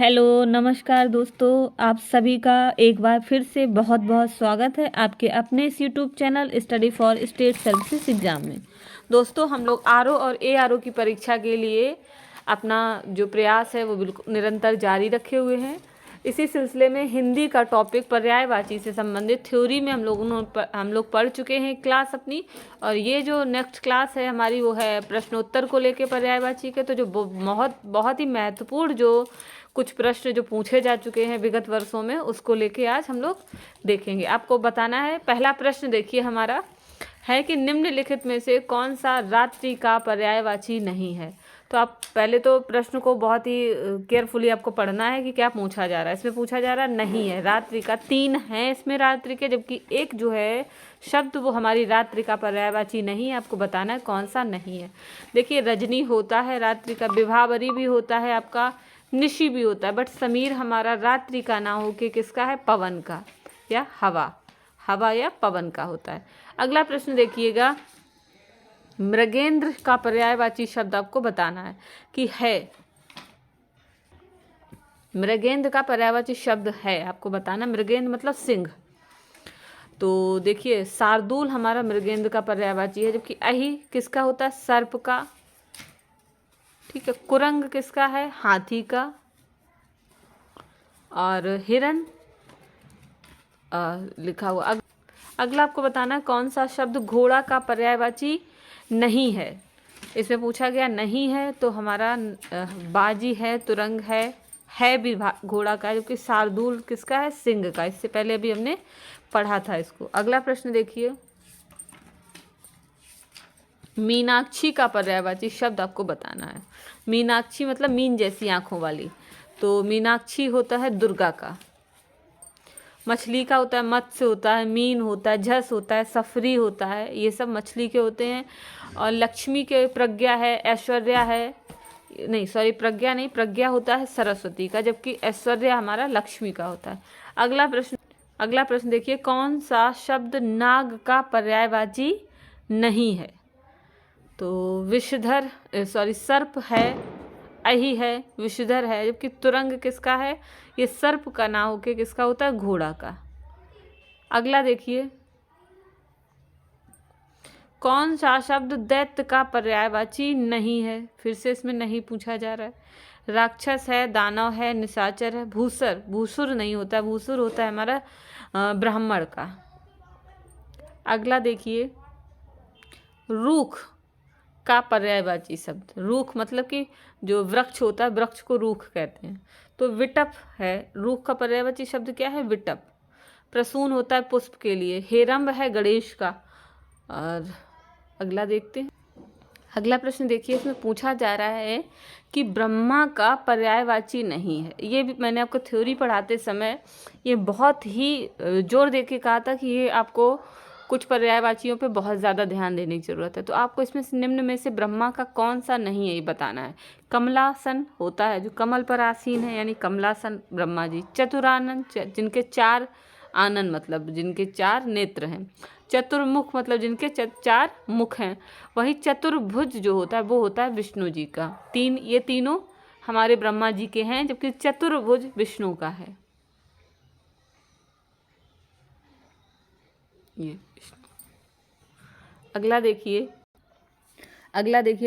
Hello नमस्कार दोस्तों, आप सभी का एक बार फिर से बहुत बहुत स्वागत है आपके अपने इस YouTube channel study for state services exam में। दोस्तों, हम लोग आरओ और एआरओ की परीक्षा के लिए अपना जो प्रयास है वो बिल्कुल निरंतर जारी रखे हुए हैं। इसी सिलसिले में हिंदी का टॉपिक पर्यायवाची से संबंधित थ्योरी में हम लोग पढ़ चुके हैं क्लास अपनी, और ये जो नेक्स्ट क्लास है हमारी वो है प्रश्नोत्तर को लेके पर्यायवाची के। तो जो बहुत ही महत्वपूर्ण जो कुछ प्रश्न जो पूछे जा चुके हैं विगत वर्षों में, उसको लेके आज हम लोग देखेंगे। आपको बताना है, पहला प्रश्न देखिए हमारा है कि निम्नलिखित में से कौन सा रात्रि का पर्यायवाची नहीं है। तो आप पहले तो प्रश्न को बहुत ही केयरफुली आपको पढ़ना है कि क्या पूछा जा रहा है। इसमें पूछा जा रहा है नहीं है रात्रि का, 3 हैं इसमें रात्रि के, जबकि एक जो है शब्द वो हमारी रात्रि का पर्यायवाची नहीं है। आपको बताना है कौन सा नहीं है। देखिए, रजनी होता है रात्रि का, विभावरी भी होता है, आपका निशी भी होता है, बट समीर हमारा रात्रि का ना हो के किसका है, पवन का या हवा या पवन का होता है। अगला प्रश्न देखिएगा, मृगेंद्र का पर्यायवाची शब्द आपको बताना है कि है। मृगेंद्र का पर्यायवाची शब्द है, आपको बताना। मृगेंद्र मतलब सिंह। तो देखिए, शार्दूल हमारा मृगेंद्र का पर्यायवाची है, जबकि अहि किसका होता है, सर्प का। ठीक है, कुरंग किसका है, हाथी का। और हिरण लिखा हुआ। अगला आपको बताना है कौन सा शब्द घोड़ा का पर्यायवाची नहीं है। इसमें पूछा गया नहीं है, तो हमारा बाजी है, तुरंग है भी घोड़ा का, जबकि शार्दूल किसका है, सिंह का। इससे पहले अभी हमने पढ़ा था इसको। अगला प्रश्न देखिए, मीनाक्षी का पर्यायवाची शब्द आपको बताना है। मीनाक्षी मतलब मीन जैसी आंखों वाली, तो मीनाक्षी होता है दुर्गा का। मछली का होता है मत्स्य होता है, मीन होता है, झस होता है, सफरी होता है, ये सब मछली के होते हैं। और लक्ष्मी के प्रज्ञा है, ऐश्वर्या है, नहीं सॉरी प्रज्ञा नहीं, प्रज्ञा होता है सरस्वती का, जबकि ऐश्वर्या हमारा लक्ष्मी का होता है। अगला प्रश्न देखिए, कौन सा शब्द नाग का पर्यायवाची नहीं है। तो विषधर सर्प है, अहि है, विषधर है, जबकि तुरंग किसका है, ये सर्प का ना होके किसका होता है, घोड़ा का। अगला देखिए, कौन सा शब्द दैत्य का पर्यायवाची नहीं है। फिर से इसमें नहीं पूछा जा रहा है। राक्षस है, दानव है, निशाचर है, भूसुर नहीं होता, भूसुर होता है हमारा ब्राह्मण का। अगला देखिए, रूख का पर्यायवाची शब्द। रूख मतलब कि जो वृक्ष होता है, वृक्ष को रूख कहते हैं। तो विटप है, रूख का पर्यायवाची शब्द क्या है, विटप। प्रसून होता है पुष्प के लिए। हेरंब है गणेश का। और अगला देखते हैं। अगला प्रश्न देखिए, इसमें पूछा जा रहा है कि ब्रह्मा का पर्यायवाची नहीं है। ये भी मैंने आपको थ्योरी पढ़ाते समय ये बहुत ही जोर दे के कहा था कि ये आपको कुछ पर्यायवाचियों पे बहुत ज़्यादा ध्यान देने की ज़रूरत है। तो आपको इसमें निम्न में से ब्रह्मा का कौन सा नहीं है ये बताना है। कमलासन होता है, जो कमल पर आसीन है, यानी कमलासन ब्रह्मा जी। चतुरानन, जिनके 4 आनन मतलब जिनके 4 नेत्र हैं। चतुर्मुख मतलब जिनके 4 मुख हैं। वही चतुर्भुज जो होता है वो होता है विष्णु जी का। ये तीनों हमारे ब्रह्मा जी के हैं, जबकि चतुर्भुज विष्णु का है। ये अगला देखिए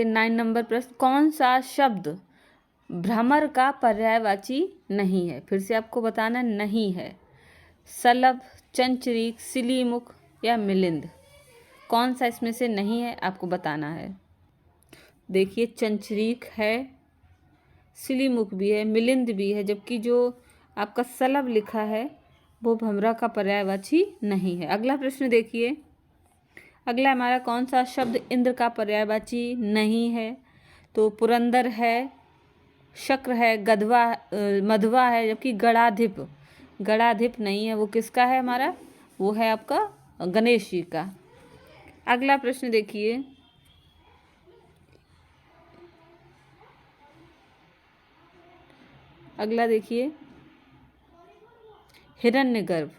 9 नंबर प्रश्न, कौन सा शब्द भ्रमर का पर्यायवाची नहीं है। फिर से आपको बताना नहीं है। सलभ, चंचरीक, सिलीमुख या मिलिंद, कौन सा इसमें से नहीं है आपको बताना है। देखिए, चंचरीक है, सिलीमुख भी है, मिलिंद भी है, जबकि जो आपका सलभ लिखा है वो भ्रमरा का पर्यायवाची नहीं है। अगला प्रश्न देखिए, अगला हमारा कौन सा शब्द इंद्र का पर्यायवाची नहीं है। तो पुरंदर है, शक्र है, मधवा है, जबकि गणाधिप नहीं है। वो किसका है हमारा, वो है आपका गणेश जी का। अगला प्रश्न देखिए, हिरण्यगर्भ।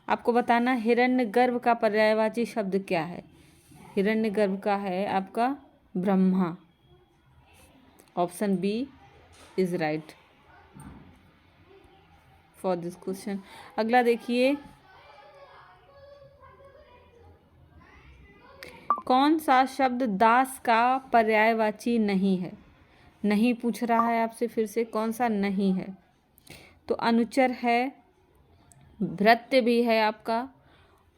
आपको बताना हिरण्यगर्भ का पर्यायवाची शब्द क्या है। हिरण्यगर्भ का है आपका Brahma. Option B is right. For this question. अगला देखिए, कौन सा शब्द दास का पर्यायवाची नहीं है? नहीं पूछ रहा है आपसे फिर से, कौन सा नहीं है? तो अनुचर है, भृत्य भी है आपका,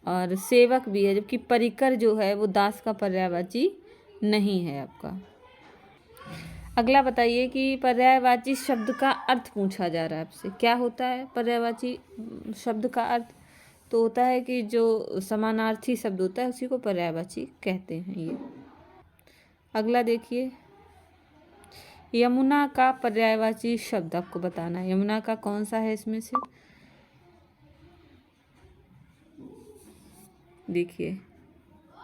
और सेवक भी है, जबकि परिकर जो है वो दास का पर्यायवाची नहीं है आपका। अगला बताइए कि पर्यायवाची शब्द का अर्थ पूछा जा रहा है आपसे। क्या होता है पर्यायवाची शब्द का अर्थ? तो होता है कि जो समानार्थी शब्द होता है उसी को पर्यायवाची कहते हैं ये। अगला देखिए, यमुना का पर्यायवाची शब्द आपको बताना है। यमुना का कौन सा है इसमें से? देखिए,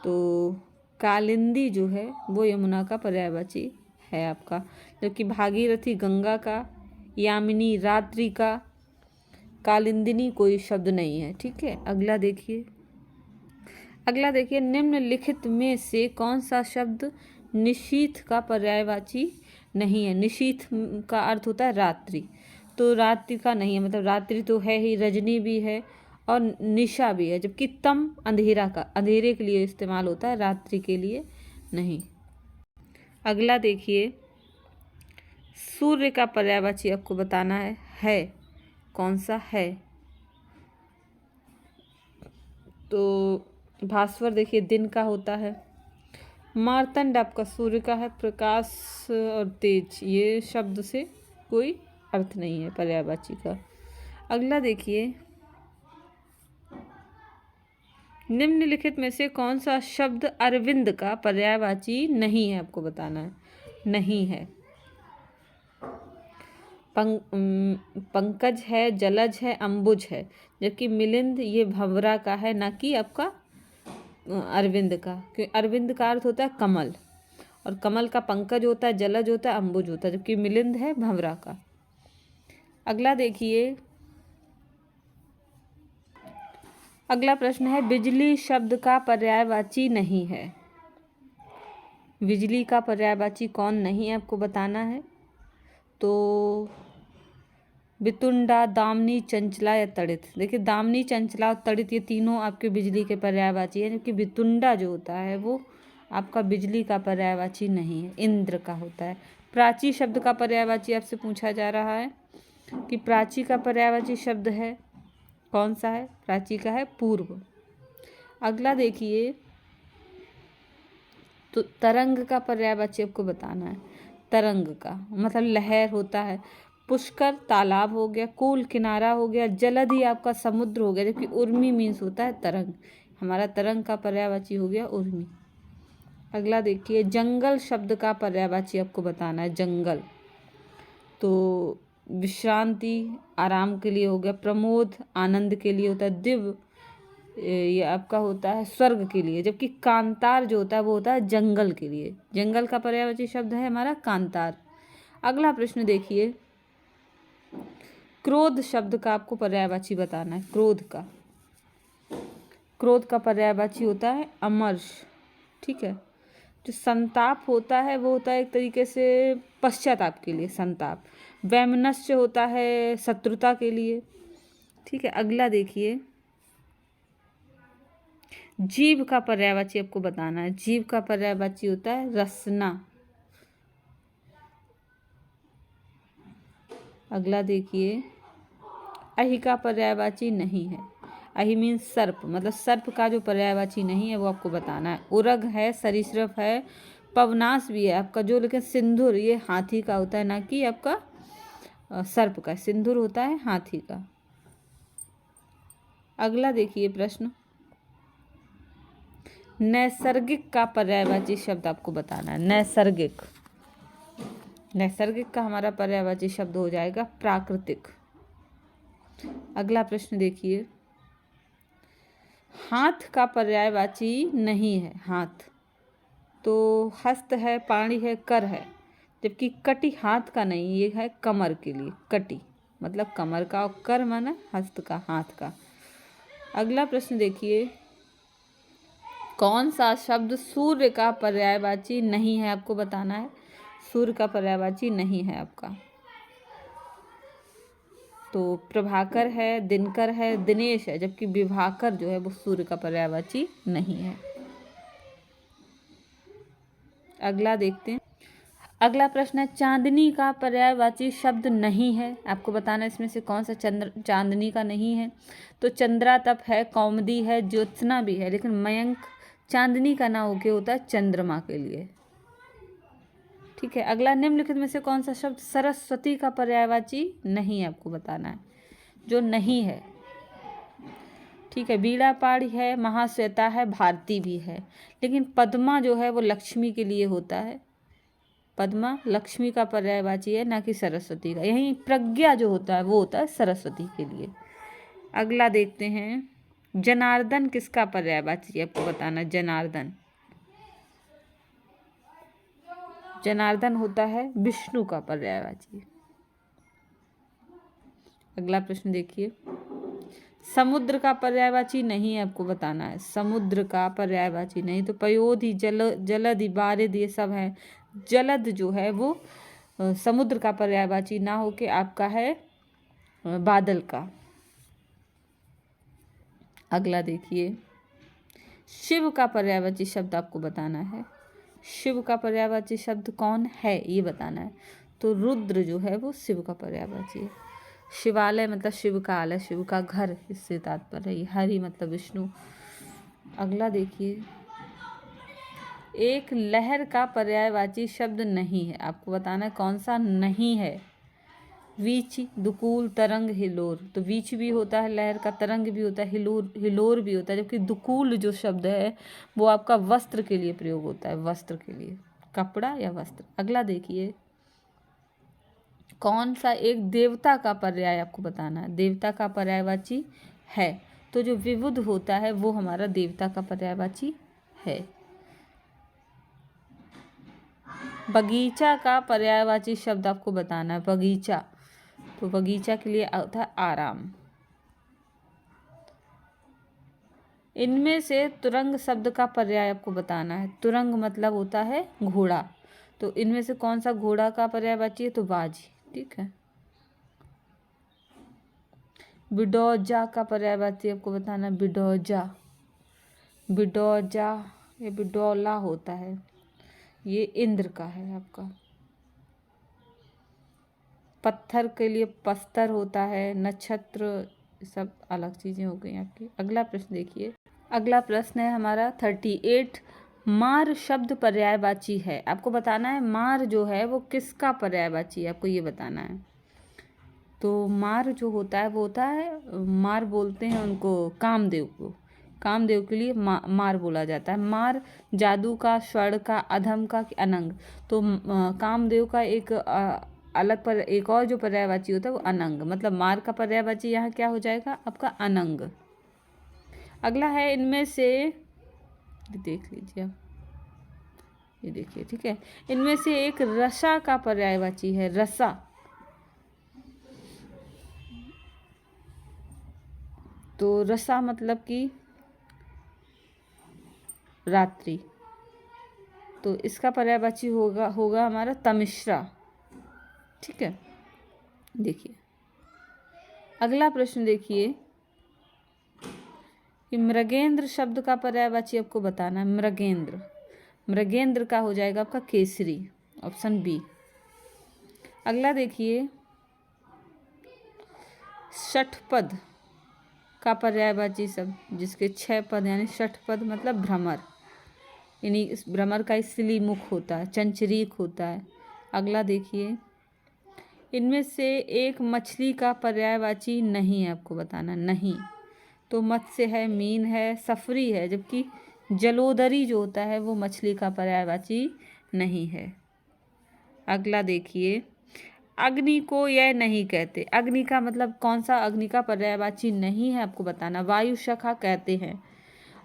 तो कालिंदी जो है वो यमुना का पर्यायवाची है आपका, जबकि भागीरथी गंगा का, यामिनी रात्रि का, कालिंदिनी कोई शब्द नहीं है। ठीक है, अगला देखिए। अगला देखिए, निम्नलिखित में से कौन सा शब्द निशीथ का पर्यायवाची नहीं है? निशीथ का अर्थ होता है रात्रि, तो रात्रि का नहीं है, मतलब रात्रि तो है ही, रजनी भी है और निशा भी है, जबकि तम अंधेरा का, अंधेरे के लिए इस्तेमाल होता है, रात्रि के लिए नहीं। अगला देखिए, सूर्य का पर्यायवाची आपको बताना है कौन सा है? तो भास्वर देखिए दिन का होता है, मार्तंड आपका सूर्य का है, प्रकाश और तेज ये शब्द से कोई अर्थ नहीं है पर्यायवाची का। अगला देखिए, निम्नलिखित में से कौन सा शब्द अरविंद का पर्यायवाची नहीं है? आपको बताना है, नहीं है। पंकज है, जलज है, अंबुज है, जबकि मिलिंद ये भंवरा का है, ना कि आपका अरविंद का, क्योंकि अरविंद का अर्थ होता है कमल, और कमल का पंकज होता है, जलज होता है, अंबुज होता है, जबकि मिलिंद है भंवरा का। अगला देखिए, अगला प्रश्न है, बिजली शब्द का पर्यायवाची नहीं है। बिजली का पर्यायवाची कौन नहीं है आपको बताना है। तो वितुंडा, दामनी, चंचला या तड़ित। देखिए, दामनी, चंचला और तड़ित ये तीनों आपके बिजली के पर्यायवाची है, जबकि वितुंडा जो होता है वो आपका बिजली का पर्यायवाची नहीं है, इंद्र का होता है। प्राची शब्द का पर्यायवाची आपसे पूछा जा रहा है कि प्राची का पर्यायवाची शब्द है कौन सा है? प्राची का है पूर्व। अगला देखिए, तो तरंग का पर्यायवाची आपको बताना है। तरंग का मतलब लहर होता है। पुष्कर तालाब हो गया, कूल किनारा हो गया, जलधि आपका समुद्र हो गया, जबकि उर्मी मीन्स होता है तरंग। हमारा तरंग का पर्यायवाची हो गया उर्मी। अगला देखिए, जंगल शब्द का पर्यायवाची आपको बताना है। जंगल तो विश्रांति, आराम के लिए हो गया, प्रमोद आनंद के लिए होता है, दिव्य ये आपका होता है स्वर्ग के लिए, जबकि कांतार जो होता है वो होता है जंगल के लिए। जंगल का पर्यायवाची शब्द है हमारा कांतार। अगला प्रश्न देखिए, क्रोध शब्द का आपको पर्यायवाची बताना है। क्रोध का पर्यायवाची होता है अमर्ष। ठीक है, जो संताप होता है वो होता है एक तरीके से पश्चाताप के लिए संताप। वैमनस्य होता है शत्रुता के लिए। ठीक है, अगला देखिए, जीव का पर्यायवाची आपको बताना है। जीव का पर्यायवाची होता है रसना। अगला देखिए, अहि का पर्यायवाची नहीं है। अहि मीन्स सर्प, मतलब सर्प का जो पर्यायवाची नहीं है वो आपको बताना है। उरग है, सरीसृप है, पवनाश भी है आपका जो, लेकिन सिंधुर ये हाथी का होता है, ना कि आपका सर्प का। सिंधुर होता है हाथी का। अगला देखिए प्रश्न, नैसर्गिक का पर्यायवाची शब्द आपको बताना है। नैसर्गिक, नैसर्गिक का हमारा पर्यायवाची शब्द हो जाएगा प्राकृतिक। अगला प्रश्न देखिए, हाथ का पर्यायवाची नहीं है। हाथ तो हस्त है, पाणी है, कर है, जबकि कटी हाथ का नहीं, ये है कमर के लिए। कटी मतलब कमर का, और कर माना हस्त का, हाथ का। अगला प्रश्न देखिए, कौन सा शब्द सूर्य का पर्यायवाची नहीं है आपको बताना है। सूर्य का पर्यायवाची नहीं है आपका। तो प्रभाकर है, दिनकर है, दिनेश है, जबकि विभाकर जो है वो सूर्य का पर्यायवाची नहीं है। अगला देखते हैं। अगला प्रश्न है, चांदनी का पर्यायवाची शब्द नहीं है। आपको बताना है इसमें से कौन सा चांदनी का नहीं है। तो चंद्रातप है, कौमुदी है, ज्योत्सना भी है, लेकिन मयंक चांदनी का ना होके होता है चंद्रमा के लिए। ठीक है। अगला, निम्नलिखित में से कौन सा शब्द सरस्वती का पर्यायवाची नहीं है, आपको बताना है, जो नहीं है। ठीक है। बीड़ा पाड़ी है, महाश्वेता है, भारती भी है, लेकिन पद्मा जो है वो लक्ष्मी के लिए होता है। पद्मा लक्ष्मी का पर्यायवाची है, ना कि सरस्वती का। यही प्रज्ञा जो होता है वो होता है सरस्वती के लिए। अगला देखते हैं, जनार्दन किसका पर्यायवाची है, आपको बताना। जनार्दन, जनार्दन होता है विष्णु का पर्यायवाची। अगला प्रश्न देखिए, समुद्र का पर्यायवाची नहीं है, आपको बताना है। समुद्र का पर्यायवाची नहीं, तो पयोधि, जलधि, बारिध ये सब है। जलद जो है वो समुद्र का पर्यायवाची ना होके आपका है बादल का। अगला देखिए, शिव का पर्यायवाची शब्द आपको बताना है। शिव का पर्यायवाची शब्द कौन है ये बताना है। तो रुद्र जो है वो शिव का पर्यायवाची है। शिवालय मतलब शिव का आलय, शिव का घर, इससे तात्पर्य है। हरि मतलब विष्णु। अगला देखिए, एक लहर का पर्यायवाची शब्द नहीं है, आपको बताना है कौन सा नहीं है। वीच, दुकूल, तरंग, हिलोर। तो वीच भी होता है लहर का, तरंग भी होता है, हिलोर भी होता है, जबकि दुकूल जो शब्द है वो आपका वस्त्र के लिए प्रयोग होता है, वस्त्र के लिए, कपड़ा या वस्त्र। अगला देखिए, कौन सा एक देवता का पर्याय आपको बताना है। देवता का पर्यायवाची है, तो जो विबुध होता है वो हमारा देवता का पर्यायवाची है। बगीचा का पर्यायवाची शब्द आपको बताना है। बगीचा, तो बगीचा के लिए होता है आराम। इनमें से तुरंग शब्द का पर्याय आपको बताना है। तुरंग मतलब होता है घोड़ा, तो इनमें से कौन सा घोड़ा का पर्यायवाची है, तो बाजी। ठीक है। बिडौजा का पर्यायवाची आपको बताना है। बिडौजा, बिडौजा ये बिडौला होता है, ये इंद्र का है आपका। पत्थर के लिए पस्तर होता है, नक्षत्र, सब अलग चीज़ें हो गई आपकी। अगला प्रश्न देखिए। अगला प्रश्न है हमारा 38, मार शब्द पर्यायवाची है। आपको बताना है मार जो है वो किसका पर्यायवाची है, आपको ये बताना है। तो मार जो होता है वो होता है, मार बोलते हैं उनको कामदेव को। कामदेव के लिए मार बोला जाता है। मार जादू का, स्वर्ण का, अधम का, अनंग। तो कामदेव का एक अलग पर एक और जो पर्यायवाची होता है वो अनंग, मतलब मार का पर्यायवाची यहाँ क्या हो जाएगा, आपका अनंग। अगला है, इनमें से देख लीजिए आप, ये देखिए। ठीक है। इनमें से एक रसा का पर्यायवाची है। रसा, तो रसा मतलब कि रात्रि, तो इसका पर्यायवाची होगा हमारा तमिश्रा। ठीक है। देखिए अगला प्रश्न देखिए कि मृगेंद्र शब्द का पर्यायवाची आपको बताना है। मृगेंद्र, मृगेंद्र का हो जाएगा आपका केसरी, ऑप्शन बी। अगला देखिए, षठपद का पर्यायवाची शब्द जिसके 6 पद यानी षठपद मतलब भ्रमर, यानी इस भ्रमर का इसलिए मुख होता है, चंचरीक होता है। अगला देखिए, इनमें से एक मछली का पर्यायवाची नहीं है, आपको बताना नहीं। तो मत्स्य है, मीन है, सफरी है, जबकि जलोदरी जो होता है वो मछली का पर्यायवाची नहीं है। अगला देखिए, अग्नि को यह नहीं कहते। अग्नि का मतलब कौन सा अग्नि का पर्यायवाची नहीं है, आपको बताना। वायु शाखा कहते हैं,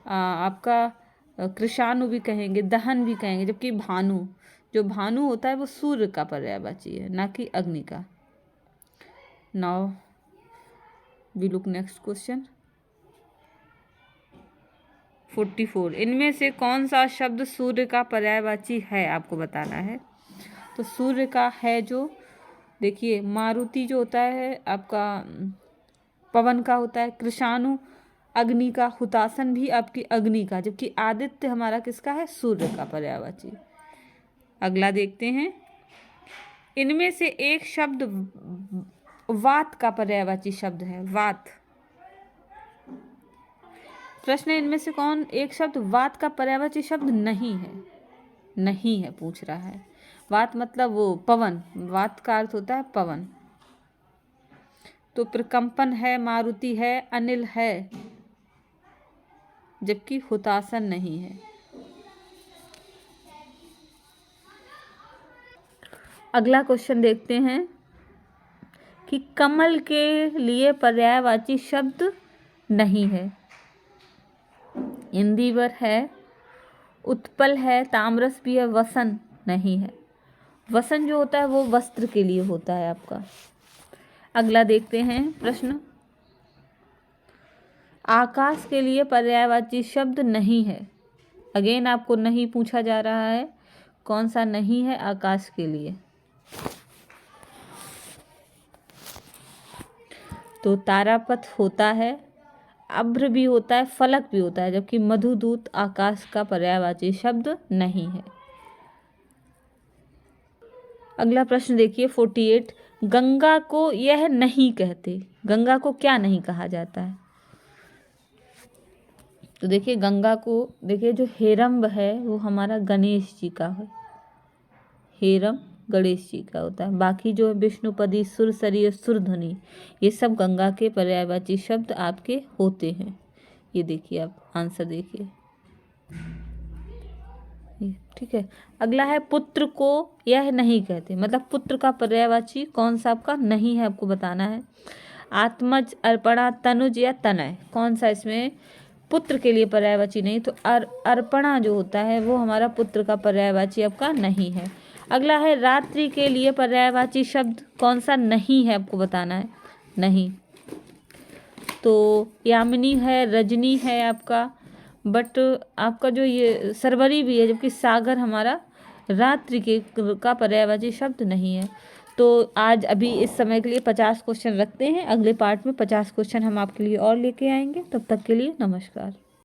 आपका कृषाणु भी कहेंगे, दहन भी कहेंगे, जबकि भानु, जो भानु होता है वो सूर्य का पर्यायवाची है, ना कि अग्नि का। Now we look next question 44, इनमें से कौन सा शब्द सूर्य का पर्यायवाची है, आपको बताना है। तो सूर्य का है जो देखिए मारुति जो होता है आपका पवन का होता है, कृषाणु अग्नि का, हुतासन भी आपकी अग्नि का, जबकि आदित्य हमारा किसका है, सूर्य का पर्यायवाची। अगला देखते हैं, इनमें से एक शब्द वात का पर्यायवाची शब्द है, वात। प्रश्न है इनमें से कौन एक शब्द वात का पर्यायवाची शब्द नहीं है, नहीं है पूछ रहा है। वात मतलब वो पवन, वात का अर्थ होता है पवन। तो प्रकंपन है, मारुति है, अनिल है, जबकि हुतासन नहीं है। अगला क्वेश्चन देखते हैं कि कमल के लिए पर्यायवाची शब्द नहीं है। इंदिवर है, उत्पल है, ताम्रस भी है, वसन नहीं है। वसन जो होता है वो वस्त्र के लिए होता है आपका। अगला देखते हैं प्रश्न, आकाश के लिए पर्यायवाची शब्द नहीं है। अगेन आपको नहीं पूछा जा रहा है, कौन सा नहीं है आकाश के लिए। तो तारापथ होता है, अभ्र भी होता है, फलक भी होता है, जबकि मधुदूत आकाश का पर्यायवाची शब्द नहीं है। अगला प्रश्न देखिए 48, गंगा को यह नहीं कहते। गंगा को क्या नहीं कहा जाता है? तो देखिए गंगा को, देखिए जो हेरम्ब है वो हमारा गणेश जी का है, हेरम गणेश जी का होता है। बाकी जो है विष्णुपदी, सुरसरी और सुरध्वनि, ये सब गंगा के पर्यायवाची शब्द आपके होते हैं। ये देखिए आप आंसर देखिए, ठीक है। अगला है पुत्र को यह नहीं कहते, मतलब पुत्र का पर्यायवाची कौन सा आपका नहीं है, आपको बताना है। आत्मज, अर्पणा, तनुज या तनय, कौन सा इसमें पुत्र के लिए पर्यायवाची नहीं। तो अर्पणा जो होता है वो हमारा पुत्र का पर्यायवाची आपका नहीं है। अगला है रात्रि के लिए पर्यायवाची शब्द कौन सा नहीं है, आपको बताना है। नहीं तो यामिनी है, रजनी है आपका, बट आपका जो ये सरवरी भी है, जबकि सागर हमारा रात्रि के का पर्यायवाची शब्द नहीं है। तो आज अभी इस समय के लिए 50 क्वेश्चन रखते हैं, अगले पार्ट में 50 क्वेश्चन हम आपके लिए और लेके आएंगे। तब तक के लिए नमस्कार।